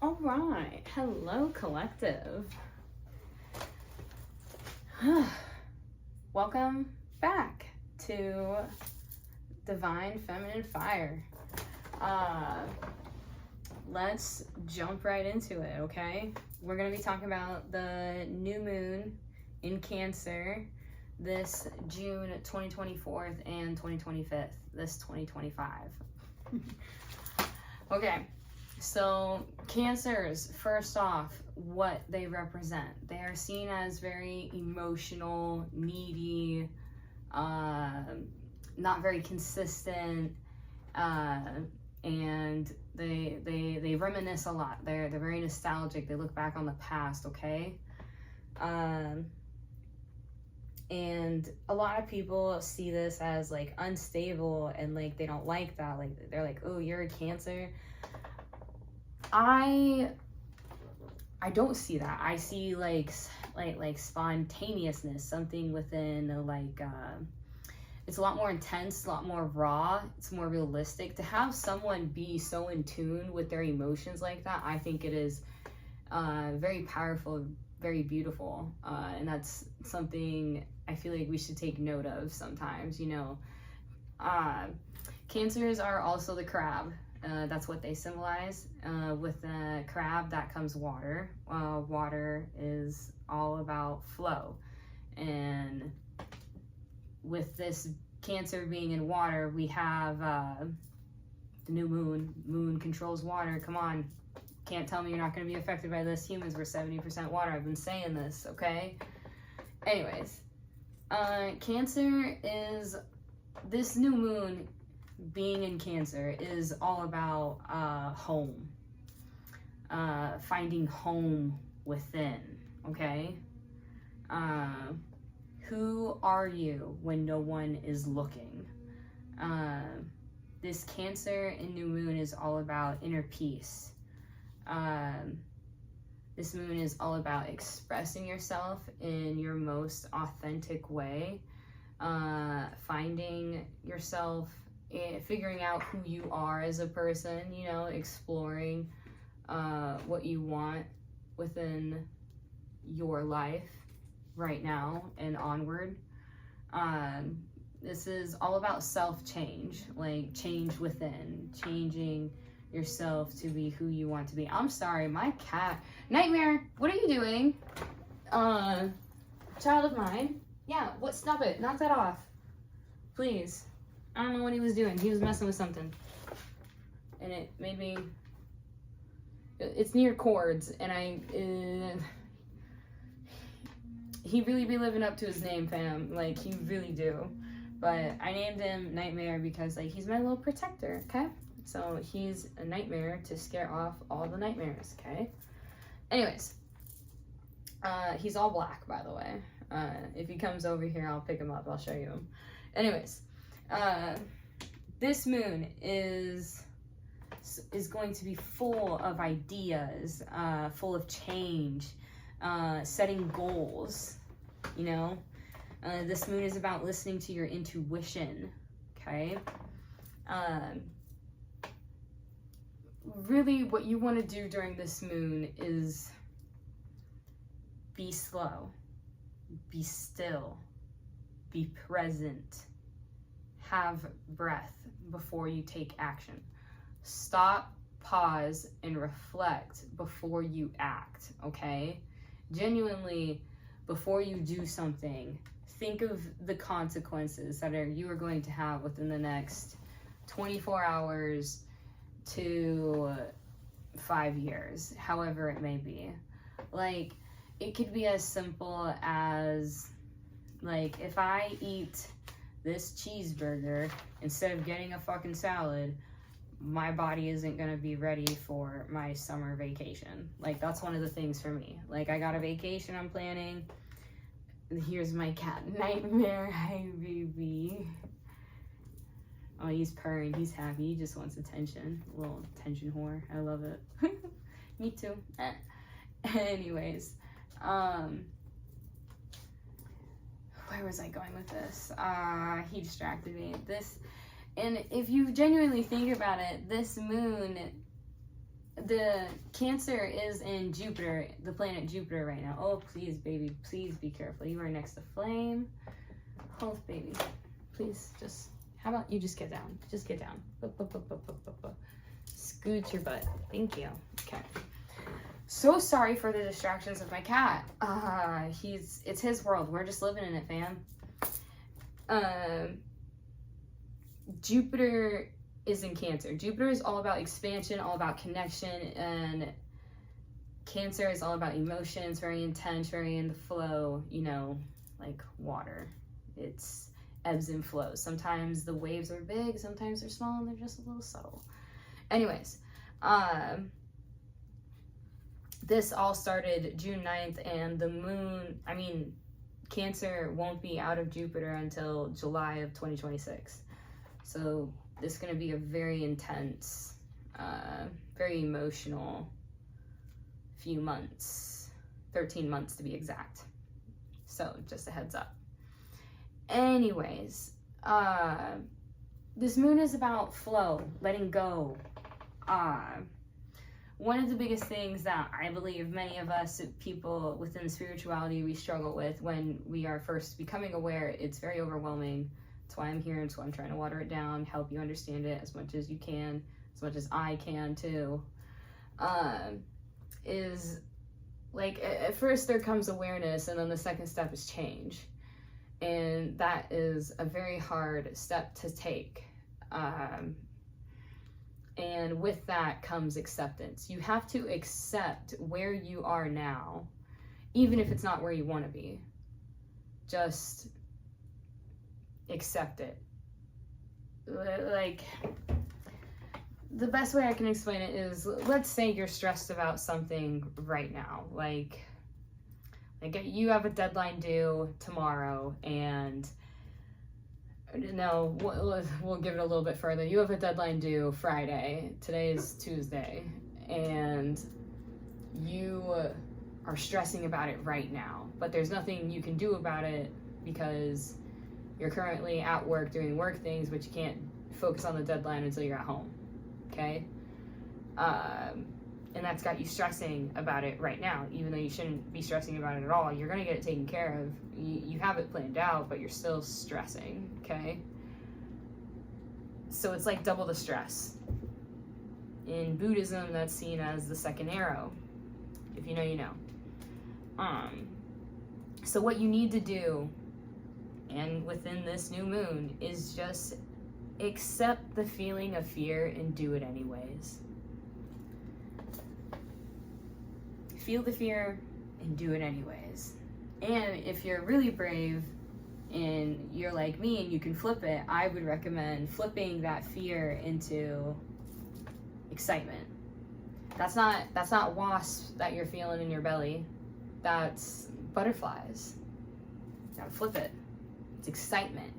All right, hello collective. Welcome back to Divine Feminine Fire. Let's jump right into it, okay? We're gonna be talking about the new moon in Cancer this June 2024th and 2025th, this 2025. Okay. So Cancers, first off, what they represent. They are seen as very emotional, needy, not very consistent, and they reminisce a lot. They're very nostalgic. They look back on the past, okay? And a lot of people see this as like unstable and like they don't like that. Like they're like, oh, you're a Cancer. I don't see that. I see like spontaneousness, something within like it's a lot more intense, a lot more raw, it's more realistic. To have someone be so in tune with their emotions like that, I think it is very powerful, very beautiful, and that's something I feel like we should take note of sometimes, you know. Cancers are also the crab. That's what they symbolize. With the crab, that comes water. Water is all about flow. And with this Cancer being in water, we have the new moon. Moon controls water. Come on. Can't tell me you're not going to be affected by this. Humans were 70% water. I've been saying this, okay? Anyways, Cancer is this new moon. Being in Cancer is all about home, finding home within, okay? Who are you when no one is looking? This Cancer and new moon is all about inner peace. This moon is all about expressing yourself in your most authentic way, finding yourself, figuring out who you are as a person, you know, exploring what you want within your life right now and onward. This is all about self-change, like change within, changing yourself to be who you want to be. I'm sorry, my cat, Nightmare, what are you doing? Child of mine. Yeah, what, stop it, knock that off, please. I don't know what he was doing. He was messing with something. And it made me... It's near cords, and he really be living up to his name, fam. Like, he really do. But I named him Nightmare because, like, he's my little protector, okay? So he's a nightmare to scare off all the nightmares, okay? Anyways. He's all black, by the way. If he comes over here, I'll pick him up. I'll show you him. Anyways. This moon is going to be full of ideas, full of change, setting goals, you know. This moon is about listening to your intuition, okay? Really what you want to do during this moon is be slow, be still, be present. Have breath before you take action. Stop, pause, and reflect before you act, okay? Genuinely, before you do something, think of the consequences that you are going to have within the next 24 hours to 5 years, however it may be. Like, it could be as simple as, like, if I eat this cheeseburger instead of getting a fucking salad, my body isn't gonna be ready for my summer vacation. Like, that's one of the things for me. Like, I got a vacation I'm planning. Here's my cat, Nightmare. Hi, baby. Oh, he's purring. He's happy. He just wants attention. A little attention whore. I love it. Me too. Anyways, where was I going with this? He distracted me. And if you genuinely think about it, this moon the Cancer is in Jupiter, the planet Jupiter right now. Oh, please, baby, please be careful. You are next to flame. Health, baby. Please, just, how about you just get down? Just get down. Scoot your butt. Thank you. Okay. So sorry for the distractions of my cat. It's his world. We're just living in it, fam. Jupiter is in Cancer. Jupiter is all about expansion, all about connection, and Cancer is all about emotions, very intense, very in the flow, you know, like water. It's ebbs and flows. Sometimes the waves are big, sometimes they're small, and they're just a little subtle. Anyways, this all started June 9th, and the moon, Cancer won't be out of Jupiter until July of 2026. So this is going to be a very intense, very emotional few months, 13 months to be exact. So just a heads up. Anyways, this moon is about flow, letting go. One of the biggest things that I believe many of us people within spirituality we struggle with when we are first becoming aware, it's very overwhelming. That's why I'm here. That's why I'm trying to water it down, help you understand it as much as you can, as much as I can too. Is like at first there comes awareness, and then the second step is change, and that is a very hard step to take. And with that comes acceptance. You have to accept where you are now, even if it's not where you want to be. Just accept it. Like, the best way I can explain it is, let's say you're stressed about something right now. Like you have a deadline due tomorrow, and no, we'll give it a little bit further. You have a deadline due Friday. Today is Tuesday, and you are stressing about it right now, but there's nothing you can do about it because you're currently at work doing work things, but you can't focus on the deadline until you're at home, okay? And that's got you stressing about it right now, even though you shouldn't be stressing about it at all. You're gonna get it taken care of. You have it planned out, but you're still stressing, okay? So it's like double the stress. In Buddhism, that's seen as the second arrow. If you know, you know. So what you need to do, and within this new moon, is just accept the feeling of fear and do it anyways. Feel the fear and do it anyways. And if you're really brave and you're like me and you can flip it, I would recommend flipping that fear into excitement. That's not wasps that you're feeling in your belly. That's butterflies. You gotta flip it. It's excitement,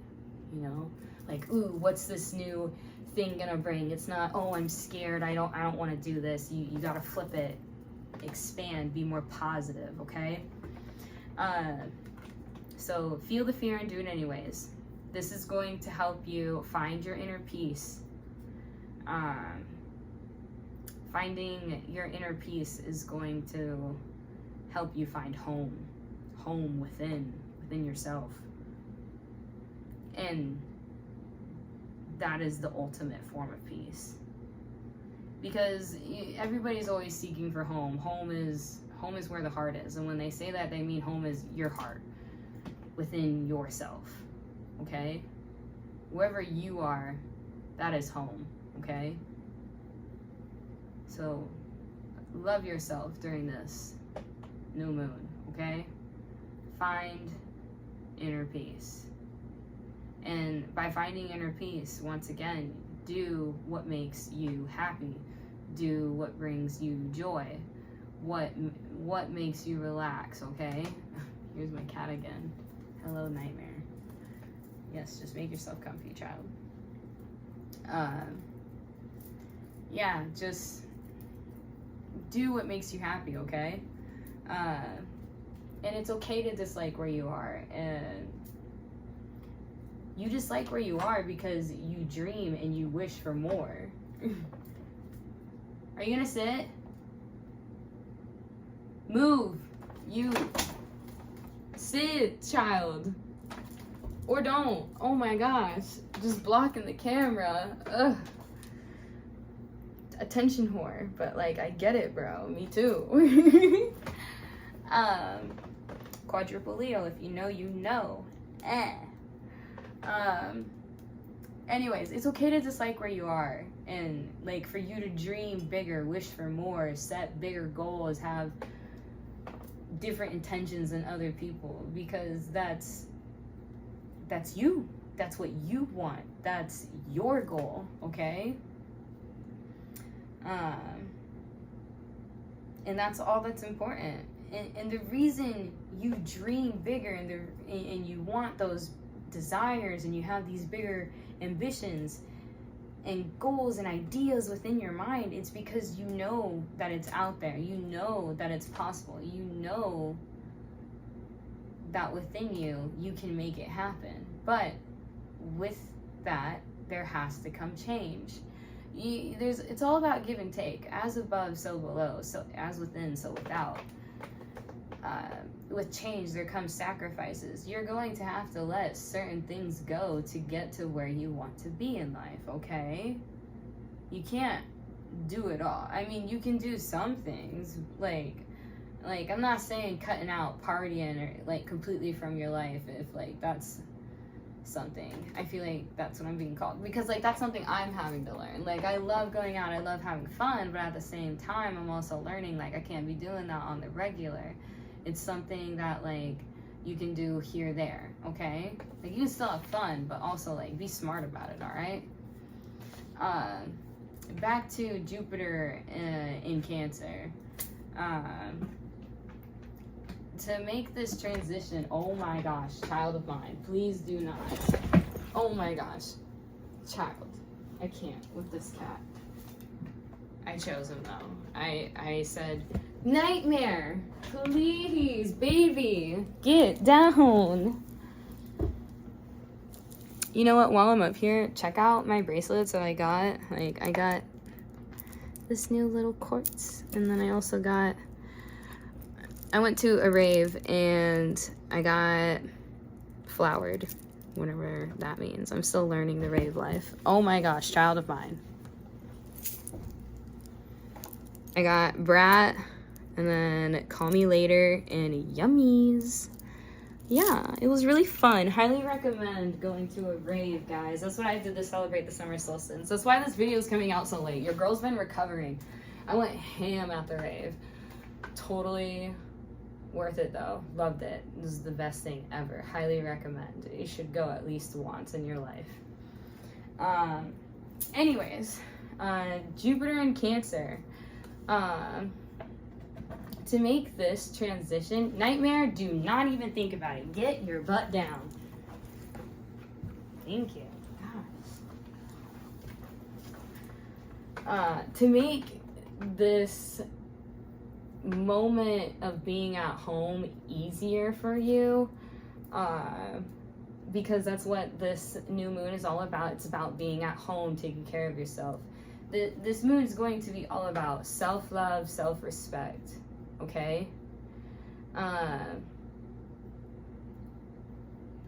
you know? Like, ooh, what's this new thing gonna bring? It's not, oh, I'm scared, I don't wanna do this. You gotta flip it. Expand, be more positive, okay? So feel the fear and do it anyways. This is going to help you find your inner peace. Finding your inner peace is going to help you find home within yourself. And that is the ultimate form of peace. Because everybody's always seeking for home. Home is where the heart is. And when they say that, they mean home is your heart within yourself, okay? Wherever you are, that is home, okay? So love yourself during this new moon, okay? Find inner peace. And by finding inner peace, once again, do what makes you happy. Do what brings you joy. What makes you relax, okay? Here's my cat again. Hello, nightmare. Yes, just make yourself comfy, child. Yeah, just do what makes you happy, okay? And it's okay to dislike where you are. And you dislike where you are because you dream and you wish for more. Are you gonna sit? Move. You. Sit, child. Or don't. Oh my gosh. Just blocking the camera. Ugh. Attention whore. But like, I get it, bro. Me too. Quadruple Leo. If you know, you know. Anyways, it's okay to dislike where you are, and like for you to dream bigger, wish for more, set bigger goals, have different intentions than other people, because that's you. That's what you want. That's your goal, okay? And that's all that's important. And the reason you dream bigger and you want those desires and you have these bigger ambitions and goals and ideas within your mind, it's because you know that it's out there. You know that it's possible. You know that within you, you can make it happen. But with that, there has to come change. It's all about give and take. As above, so below. So as within, so without. With change, there comes sacrifices. You're going to have to let certain things go to get to where you want to be in life, okay? You can't do it all. I mean, you can do some things, like I'm not saying cutting out partying or like completely from your life, if like that's something. I feel like that's what I'm being called, because like that's something I'm having to learn. Like, I love going out, I love having fun, but at the same time, I'm also learning like I can't be doing that on the regular. It's something that like you can do here, there, okay? Like, you can still have fun, but also like be smart about it, all right? Back to Jupiter in Cancer. To make this transition, oh my gosh, child of mine, please do not. Oh my gosh, child, I can't with this cat. I chose him though. I said, Nightmare, please, baby, get down. You know what, while I'm up here, check out my bracelets that I got. Like, I got this new little quartz, and then I also got, I went to a rave and I got flowered, whatever that means. I'm still learning the rave life. Oh my gosh, child of mine. I got Brat, and then Call Me Later, and Yummies. Yeah, it was really fun. Highly recommend going to a rave, guys. That's what I did to celebrate the summer solstice. That's why this video is coming out so late. Your girl's been recovering. I went ham at the rave. Totally worth it though. Loved it. This is the best thing ever. Highly recommend. You should go at least once in your life. Anyways, Jupiter in Cancer. To make this transition, Nightmare, do not even think about it. Get your butt down. Thank you. Gosh. To make this moment of being at home easier for you, because that's what this new moon is all about. It's about being at home, taking care of yourself. This moon is going to be all about self-love, self-respect, okay?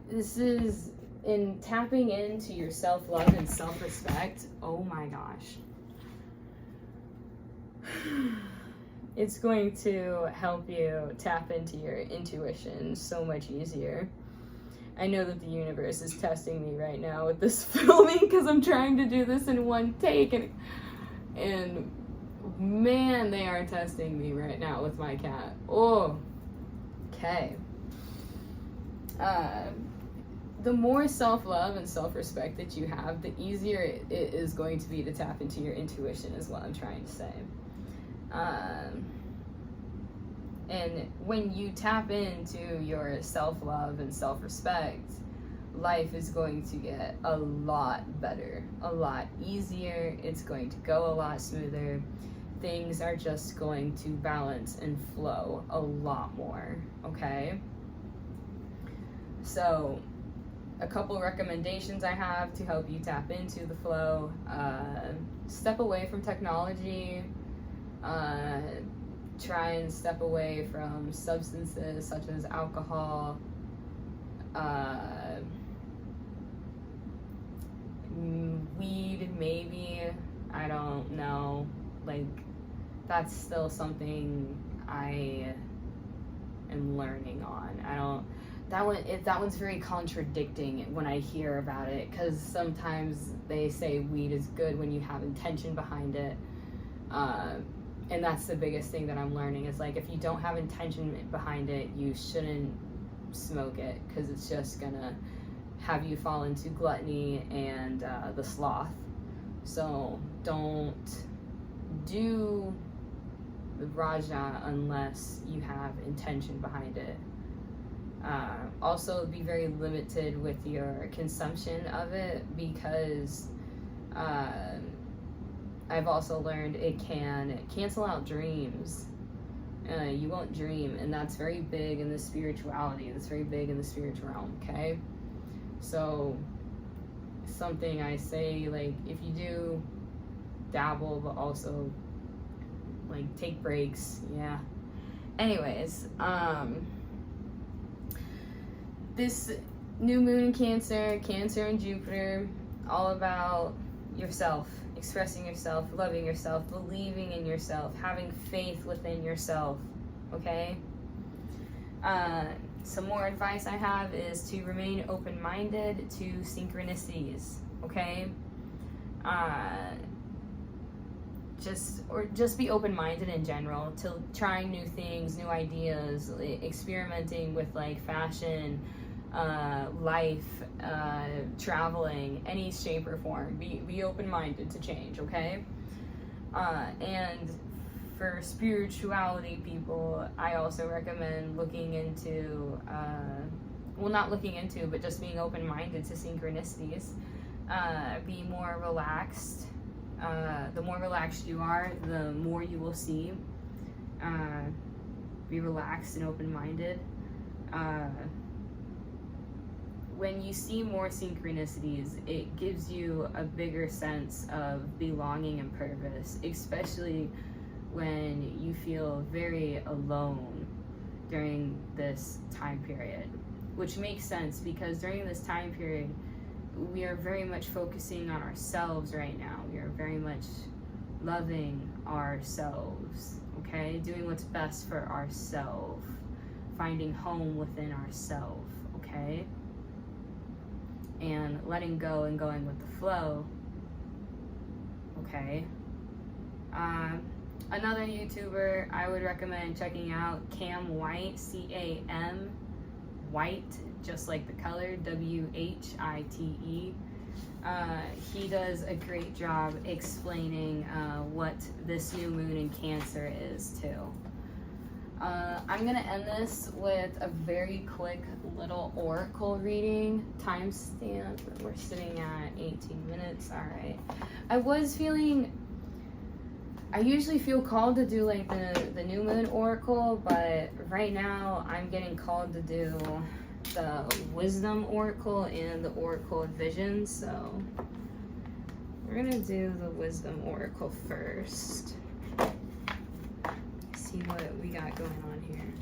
This is in tapping into your self-love and self-respect. Oh my gosh. It's going to help you tap into your intuition so much easier. I know that the universe is testing me right now with this filming because I'm trying to do this in one take, and man, they are testing me right now with my cat. Oh, okay. The more self-love and self-respect that you have, the easier it is going to be to tap into your intuition, is what I'm trying to say. And when you tap into your self-love and self-respect, life is going to get a lot better, a lot easier. It's going to go a lot smoother. Things are just going to balance and flow a lot more, okay? So, a couple recommendations I have to help you tap into the flow. Step away from technology. Try and step away from substances such as alcohol, weed, maybe. I don't know. Like, that's still something I am learning on. That one's very contradicting when I hear about it, because sometimes they say weed is good when you have intention behind it. And that's the biggest thing that I'm learning, is like, if you don't have intention behind it, you shouldn't smoke it, because it's just gonna have you fall into gluttony and the sloth. So don't do the Raja unless you have intention behind it. Also, be very limited with your consumption of it, because I've also learned it can cancel out dreams. You won't dream, and that's very big in the spirituality. That's very big in the spiritual realm, okay? So, something I say, like, if you do dabble, but also, like, take breaks, yeah. Anyways, this new moon in Cancer and Jupiter, all about yourself. Expressing yourself, loving yourself, believing in yourself, having faith within yourself, okay? Some more advice I have is to remain open-minded to synchronicities, okay? Just be open-minded in general to trying new things, new ideas, experimenting with like fashion, life, traveling, any shape or form. Be open-minded to change, okay? And for spirituality people, I also recommend looking into, well, not looking into, but just being open-minded to synchronicities. Be more relaxed. The more relaxed you are, the more you will see. Be relaxed and open-minded. When you see more synchronicities, it gives you a bigger sense of belonging and purpose, especially when you feel very alone during this time period, which makes sense because during this time period, we are very much focusing on ourselves right now. We are very much loving ourselves, okay? Doing what's best for ourselves, finding home within ourselves, okay? And letting go and going with the flow, okay? Another YouTuber I would recommend checking out, Cam White, C-A-M, White, just like the color, W-H-I-T-E. He does a great job explaining what this new moon in Cancer is too. I'm gonna end this with a very quick little oracle reading. Timestamp, we're sitting at 18 minutes, all right. I usually feel called to do like the new moon oracle, but right now I'm getting called to do the wisdom oracle and the oracle of vision, so we're gonna do the wisdom oracle first. See what we got going on here.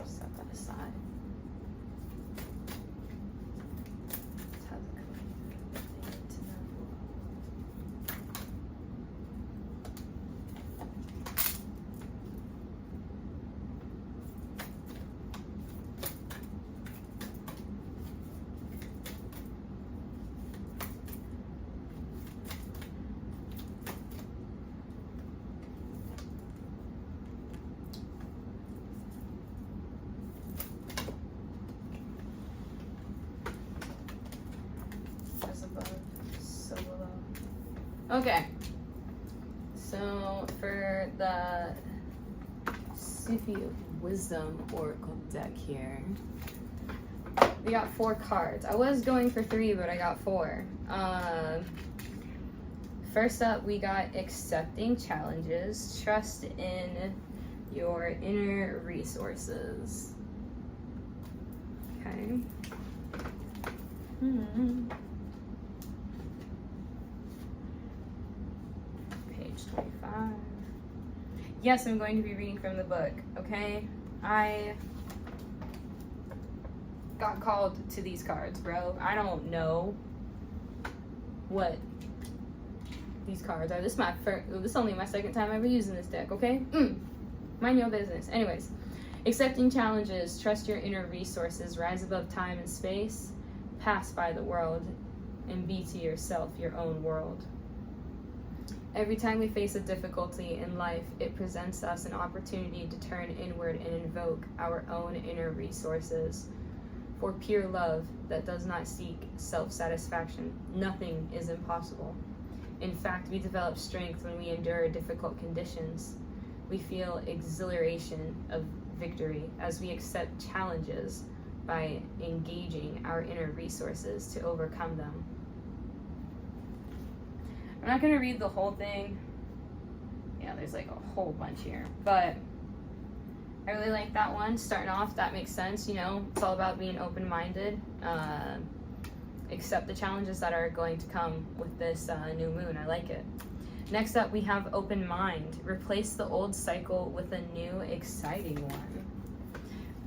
Set that aside. Okay, so for the Sufi Wisdom Oracle deck here, we got 4 cards. I was going for 3, but I got 4. First up, we got accepting challenges, trust in your inner resources. Okay. Page 25. Yes, I'm going to be reading from the book, okay? I got called to these cards, bro. I don't know what these cards are. This is only my second time ever using this deck, okay? Mind your business. Anyways, accepting challenges, trust your inner resources, rise above time and space, pass by the world, and be to yourself your own world. Every time we face a difficulty in life, it presents us an opportunity to turn inward and invoke our own inner resources. For pure love that does not seek self-satisfaction, nothing is impossible. In fact, we develop strength when we endure difficult conditions. We feel exhilaration of victory as we accept challenges by engaging our inner resources to overcome them. I'm not going to read the whole thing. Yeah, there's like a whole bunch here. But I really like that one. Starting off, that makes sense, you know. It's all about being open-minded. Accept the challenges that are going to come with this new moon. I like it. Next up, we have open mind. Replace the old cycle with a new, exciting one.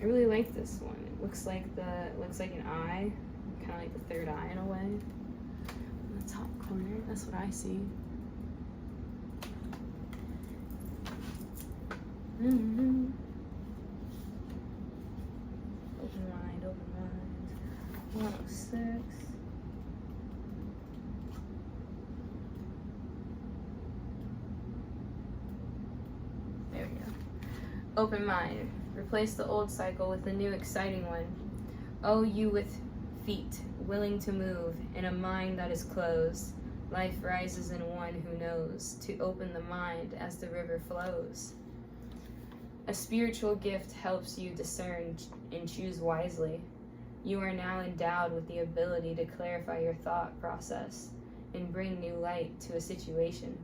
I really like this one. It looks like an eye, kind of like the third eye in a way. On the top corner, that's what I see. Open mind, open mind. 106. There we go. Open mind. Replace the old cycle with a new, exciting one. Oh, you with feet willing to move in a mind that is closed. Life rises in one who knows to open the mind as the river flows. A spiritual gift helps you discern and choose wisely. You are now endowed with the ability to clarify your thought process and bring new light to a situation.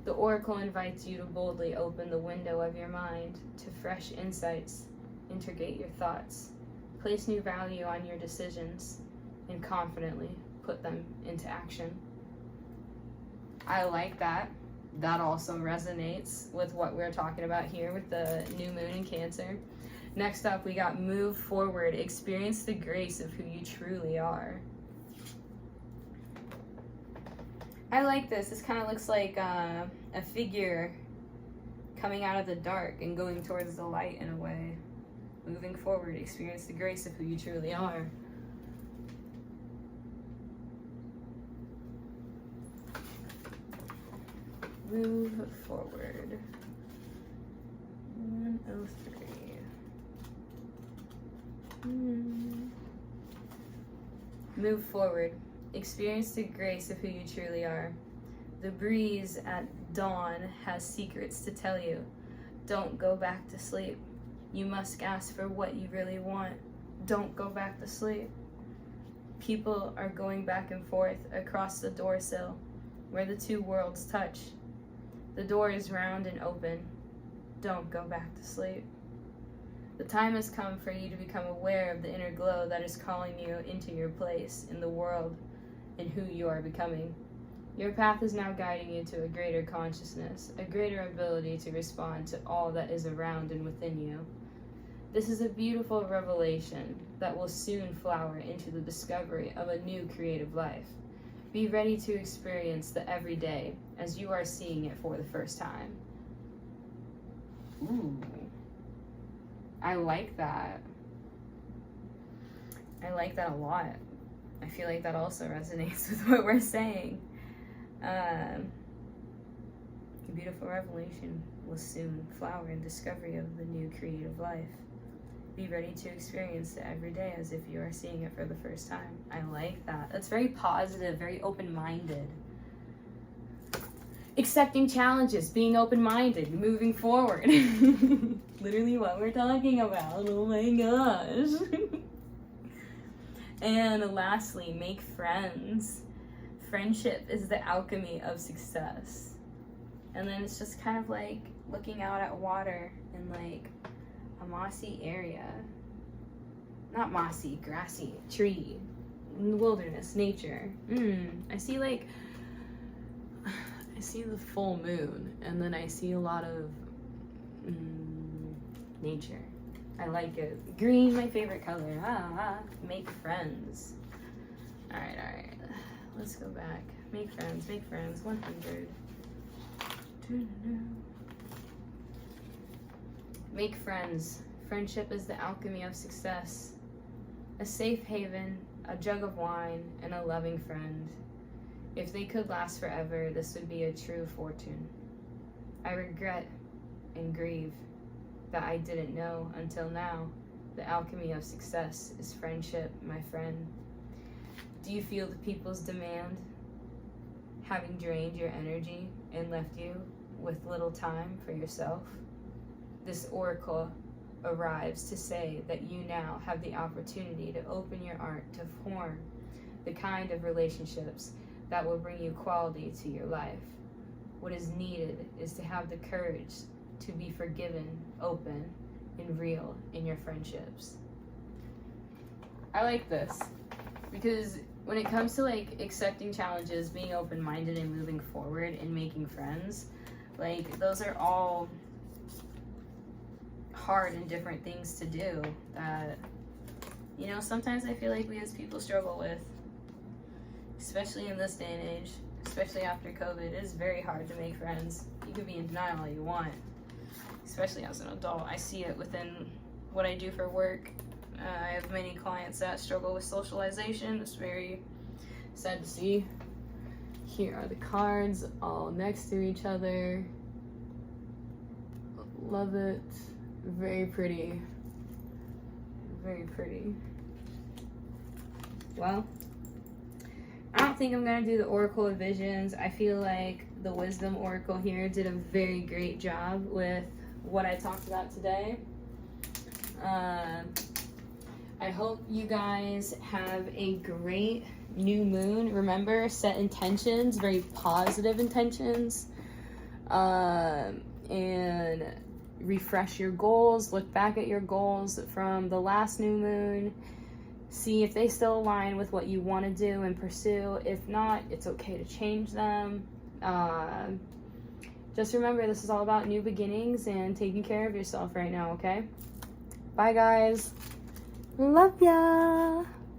The oracle invites you to boldly open the window of your mind to fresh insights, integrate your thoughts, place new value on your decisions, and confidently put them into action. I like that. That also resonates with what we're talking about here with the new moon in Cancer. Next up, we got move forward. Experience the grace of who you truly are. I like this. This kind of looks like a figure coming out of the dark and going towards the light in a way. Moving forward, experience the grace of who you truly are. Move forward. 103. Move forward. Experience the grace of who you truly are. The breeze at dawn has secrets to tell you. Don't go back to sleep. You must ask for what you really want. Don't go back to sleep. People are going back and forth across the door sill where the two worlds touch. The door is round and open. Don't go back to sleep. The time has come for you to become aware of the inner glow that is calling you into your place in the world and who you are becoming. Your path is now guiding you to a greater consciousness, a greater ability to respond to all that is around and within you. This is a beautiful revelation that will soon flower into the discovery of a new creative life. Be ready to experience the everyday as you are seeing it for the first time. Ooh. I like that. I like that a lot. I feel like that also resonates with what we're saying. A beautiful revelation will soon flower in discovery of the new creative life. Be ready to experience it every day as if you are seeing it for the first time. I like that. That's very positive, very open-minded. Accepting challenges, being open-minded, moving forward. Literally what we're talking about. Oh my gosh. And lastly, make friends. Friendship is the alchemy of success. And then it's just kind of like looking out at water in like a mossy area. Not mossy, grassy, tree, wilderness, nature. I see like, I see the full moon, and then I see a lot of nature. I like it. Green, my favorite color. Make friends. All right. Let's go back. Make friends, 100. Make friends. Friendship is the alchemy of success. A safe haven, a jug of wine, and a loving friend. If they could last forever, this would be a true fortune. I regret and grieve that I didn't know until now. The alchemy of success is friendship, my friend. Do you feel the people's demand, having drained your energy and left you with little time for yourself? This oracle arrives to say that you now have the opportunity to open your heart to form the kind of relationships that will bring you quality to your life. What is needed is to have the courage to be forgiven, open, and real in your friendships. I like this because when it comes to like accepting challenges, being open-minded and moving forward and making friends, like those are all hard and different things to do that, you know, sometimes I feel like we as people struggle with, especially in this day and age, especially after COVID. It is very hard to make friends. You can be in denial all you want, especially as an adult. I see it within what I do for work. I have many clients that struggle with socialization. It's very sad to see. Here are the cards all next to each other. Love it. Very pretty. Very pretty. Well, I don't think I'm going to do the Oracle of Visions. I feel like the Wisdom Oracle here did a very great job with what I talked about today. I hope you guys have a great new moon. Remember, set intentions, very positive intentions. And refresh your goals. Look back at your goals from the last new moon. See if they still align with what you want to do and pursue. If not, it's okay to change them. Just remember, this is all about new beginnings and taking care of yourself right now, okay? Bye, guys. Love ya.